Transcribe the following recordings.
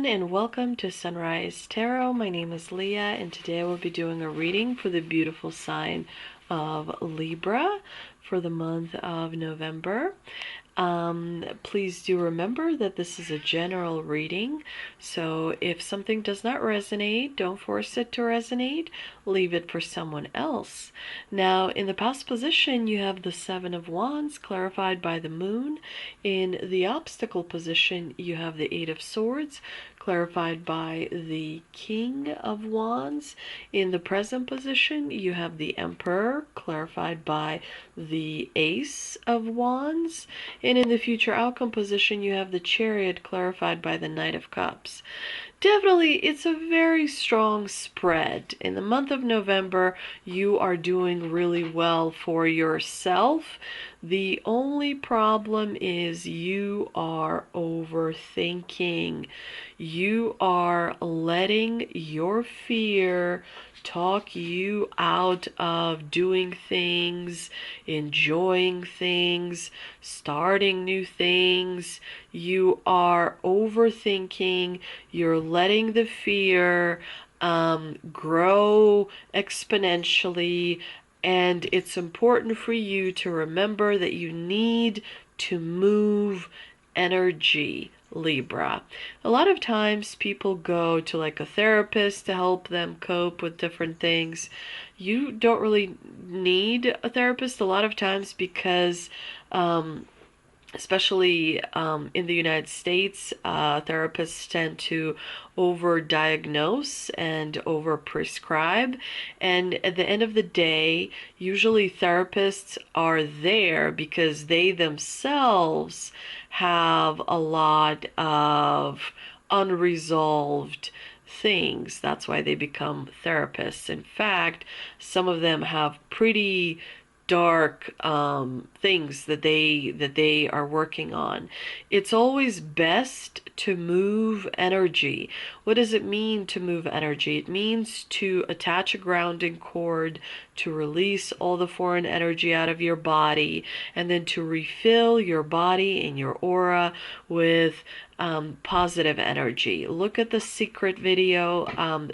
and welcome to Sunrise Tarot. My name is Leah, and today I will be doing a reading for the beautiful sign of Libra for the month of November. Please do remember that this is a general reading, so if something does not resonate, don't force it to resonate. Leave it for someone else. Now, in the past position, you have the Seven of Wands clarified by the Moon. In the obstacle position, you have the Eight of Swords clarified by the King of Wands. In the present position, you have the Emperor clarified by the Ace of Wands. And in the future outcome position, you have the Chariot clarified by the Knight of Cups. Definitely, it's a very strong spread. In the month of November, you are doing really well for yourself. The only problem is you are overthinking. You are letting your fear talk you out of doing things, enjoying things, starting new things. You are overthinking. You're letting the fear grow exponentially. And it's important for you to remember that you need to move energy, Libra. A lot of times people go to like a therapist to help them cope with different things. You don't really need a therapist a lot of times because especially in the United States, therapists tend to overdiagnose and overprescribe. And at the end of the day, usually therapists are there because they themselves have a lot of unresolved things. That's why they become therapists. In fact, some of them have pretty dark things that they are working on. It's always best to move energy. What does it mean to move energy? It means to attach a grounding cord, to release all the foreign energy out of your body, and then to refill your body and your aura with positive energy. Look at the secret video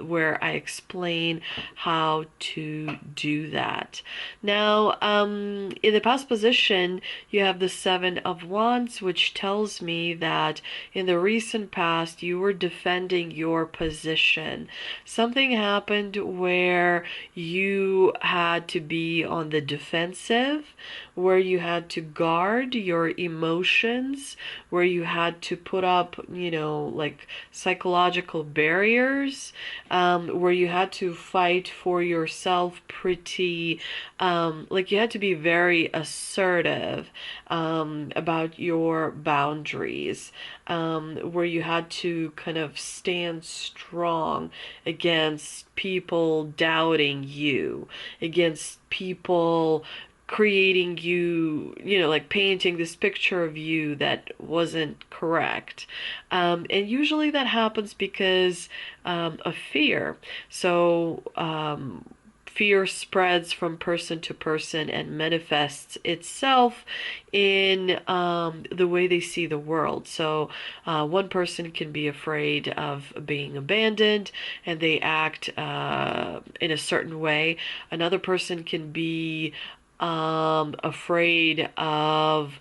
where I explain how to do that. Now, in the past position, you have the Seven of Wands, which tells me that in the recent past, you were defending your position. Something happened where you had to be on the defensive, where you had to guard your emotions, where you had to put up, like psychological barriers, where you had to fight for yourself pretty, like you had to be very assertive about your boundaries, where you had to kind of stand strong against people doubting you, against people creating you, like painting this picture of you that wasn't correct. And usually that happens because of fear. So fear spreads from person to person and manifests itself in the way they see the world. So one person can be afraid of being abandoned and they act in a certain way. Another person can be afraid of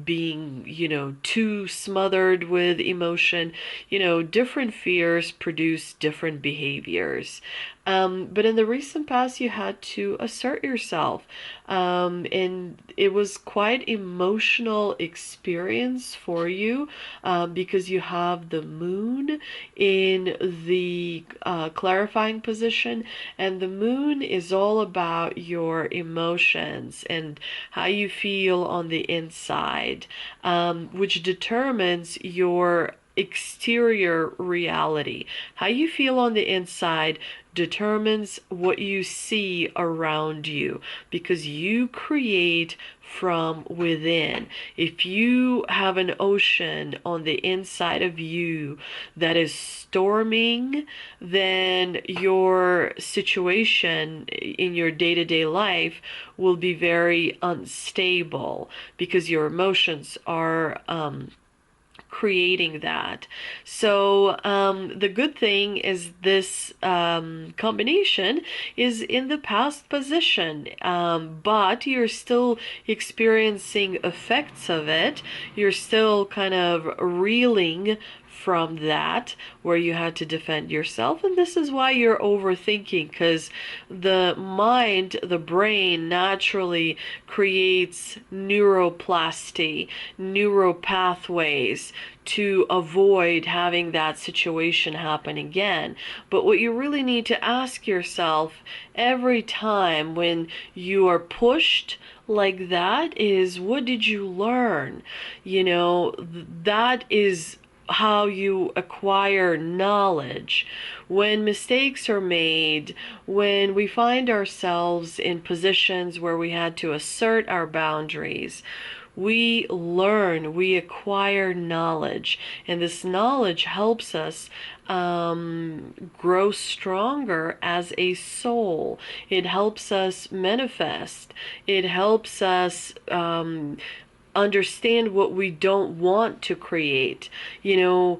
being, too smothered with emotion. Different fears produce different behaviors. But in the recent past, you had to assert yourself. And it was quite emotional experience for you because you have the moon in the clarifying position, and the moon is all about your emotions and how you feel on the inside, which determines your exterior reality. How you feel on the inside determines what you see around you, because you create from within. If you have an ocean on the inside of you that is storming, then your situation in your day-to-day life will be very unstable because your emotions are creating that. So the good thing is this combination is in the past position, but you're still experiencing effects of it. You're still kind of reeling from that, where you had to defend yourself. And this is why you're overthinking, because the mind, the brain, naturally creates neuroplasty, neuropathways to avoid having that situation happen again. But what you really need to ask yourself every time when you are pushed like that is, what did you learn? You know, that is how you acquire knowledge. When mistakes are made, when we find ourselves in positions where we had to assert our boundaries, we learn, we acquire knowledge, and this knowledge helps us grow stronger as a soul. It helps us manifest. It helps us understand what we don't want to create. You know,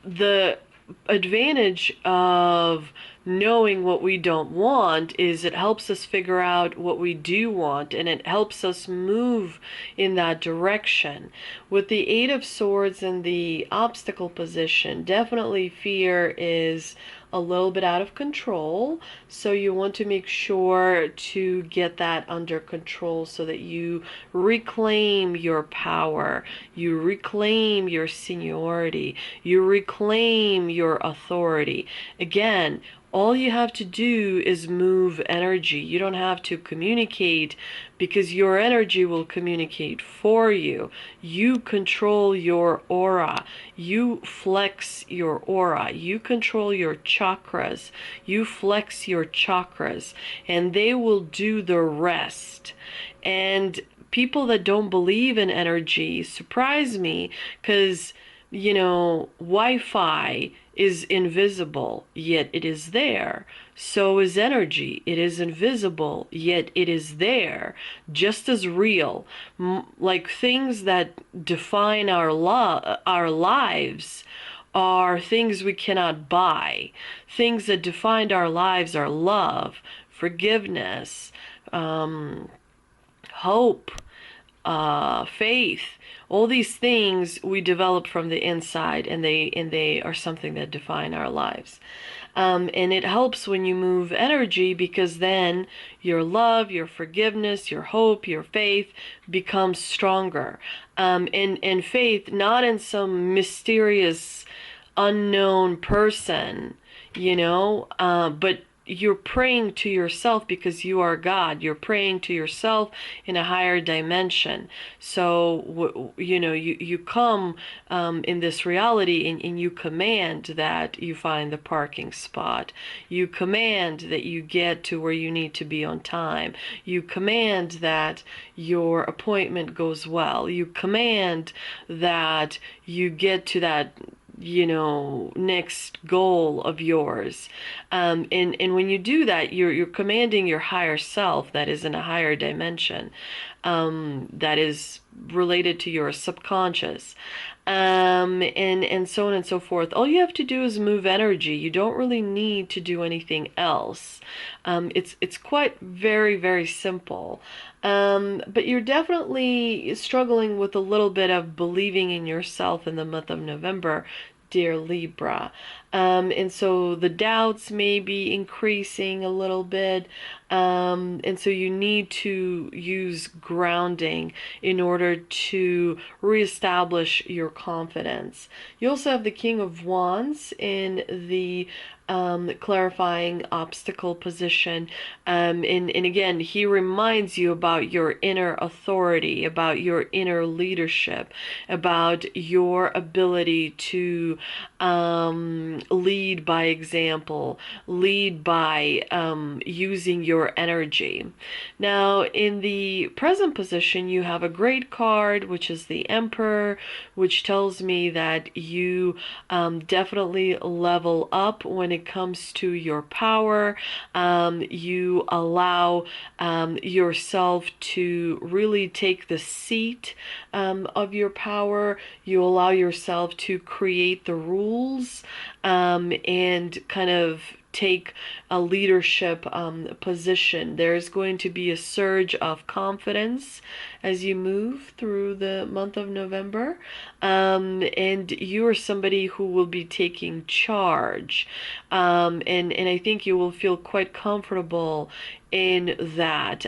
the advantage of knowing what we don't want is it helps us figure out what we do want, and it helps us move in that direction. With the Eight of Swords and the obstacle position, definitely fear is a little bit out of control, so you want to make sure to get that under control so that you reclaim your power, you reclaim your seniority, you reclaim your authority. Again, all you have to do is move energy. You don't have to communicate, because your energy will communicate for you. You control your aura. You flex your aura. You control your chakras. You flex your chakras, and they will do the rest. And people that don't believe in energy surprise me, because, you know, Wi-Fi is invisible, yet it is there. So is energy. It is invisible, yet it is there, just as real. Like things that define our lives are things we cannot buy. Things that defined our lives are love, forgiveness, hope, faith. All these things we develop from the inside, and they are something that define our lives. And it helps when you move energy, because then your love, your forgiveness, your hope, your faith becomes stronger. And faith, not in some mysterious, unknown person, you know, but you're praying to yourself, because you are God. You're praying to yourself in a higher dimension. So, you know, you come in this reality, and you command that you find the parking spot. You command that you get to where you need to be on time. You command that your appointment goes well. You command that you get to that, you know, next goal of yours. And when you do that, you're commanding your higher self that is in a higher dimension, that is related to your subconscious, and so on and so forth. All you have to do is move energy. You don't really need to do anything else. It's quite very, very simple. But you're definitely struggling with a little bit of believing in yourself in the month of November, dear Libra. And so the doubts may be increasing a little bit. And so you need to use grounding in order to reestablish your confidence. You also have the King of Wands in the clarifying obstacle position. And again, he reminds you about your inner authority, about your inner leadership, about your ability to lead by example, lead by using your energy. Now, in the present position, you have a great card, which is the Emperor, which tells me that you definitely level up when it it comes to your power. You allow yourself to really take the seat of your power. You allow yourself to create the rules and kind of take a leadership position. There's going to be a surge of confidence as you move through the month of November. And you are somebody who will be taking charge. And I think you will feel quite comfortable in that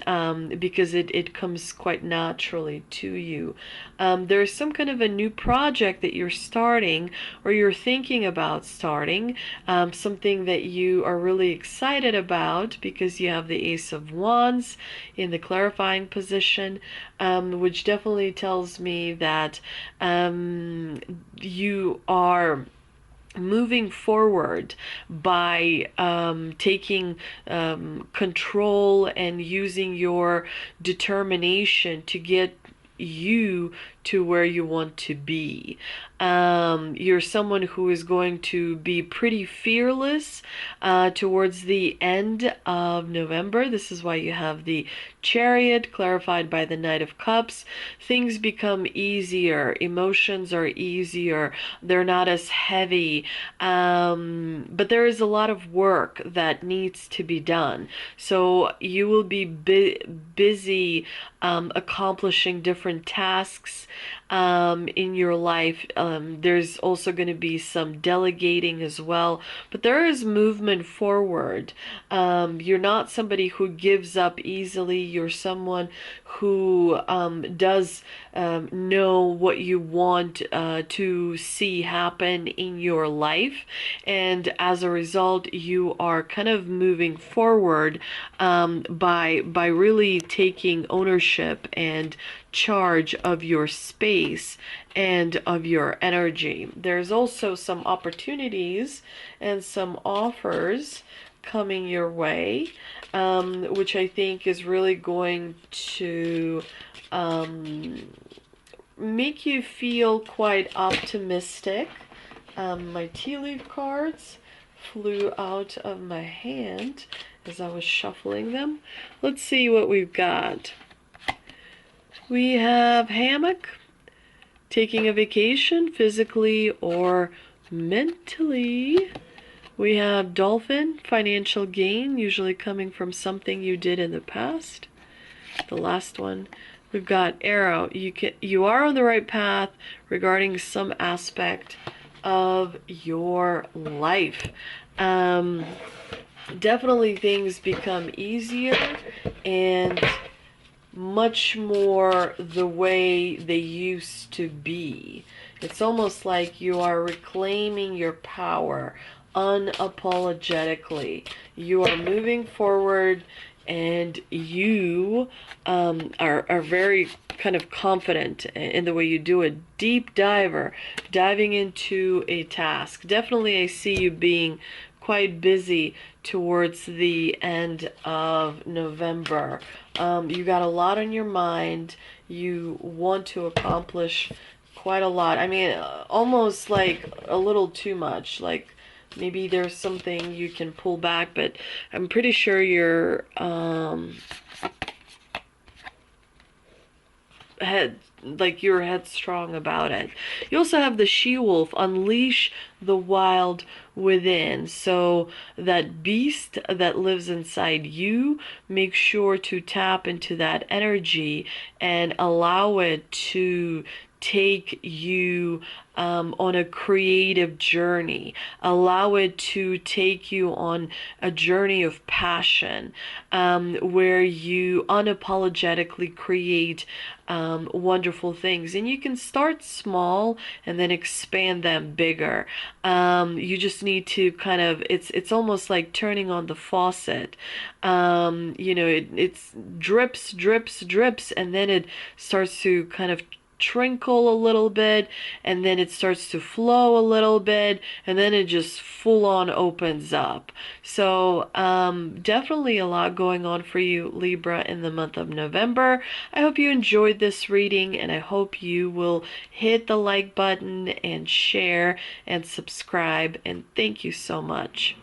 because it comes quite naturally to you. There's some kind of a new project that you're starting or you're thinking about starting, something that you are really excited about because you have the Ace of Wands in the clarifying position, which definitely tells me that you are moving forward by taking control and using your determination to get you to where you want to be. You're someone who is going to be pretty fearless towards the end of November. This is why you have the Chariot clarified by the Knight of Cups. Things become easier. Emotions are easier. They're not as heavy. But there is a lot of work that needs to be done. So you will be busy accomplishing different tasks in your life. There's also going to be some delegating as well, but there is movement forward. You're not somebody who gives up easily. You're someone who does know what you want to see happen in your life, and as a result you are kind of moving forward by really taking ownership and charge of your space and of your energy. There's also some opportunities and some offers coming your way, which I think is really going to make you feel quite optimistic. My tea leaf cards flew out of my hand as I was shuffling them. Let's see what we've got. We have hammock, taking a vacation physically or mentally. We have dolphin, financial gain, usually coming from something you did in the past. The last one, we've got arrow. You are on the right path regarding some aspect of your life. Definitely things become easier and much more the way they used to be. It's almost like you are reclaiming your power unapologetically. You are moving forward and you are very kind of confident in the way you do it. Deep diver, diving into a task. Definitely I see you being quite busy towards the end of November. You got a lot on your mind. You want to accomplish quite a lot. I mean, almost like a little too much. Like maybe there's something you can pull back, but I'm pretty sure you're you're headstrong about it. You also have the she-wolf, unleash the wild within. So that beast that lives inside you, make sure to tap into that energy and allow it to take you on a creative journey. Allow it to take you on a journey of passion, where you unapologetically create wonderful things. And you can start small and then expand them bigger. You just need to kind of, it's almost like turning on the faucet. It's drips, drips, drips, and then it starts to kind of trickle a little bit, and then it starts to flow a little bit, and then it just full on opens up. So definitely a lot going on for you, Libra, in the month of November. I hope you enjoyed this reading, and I hope you will hit the like button and share and subscribe, and thank you so much.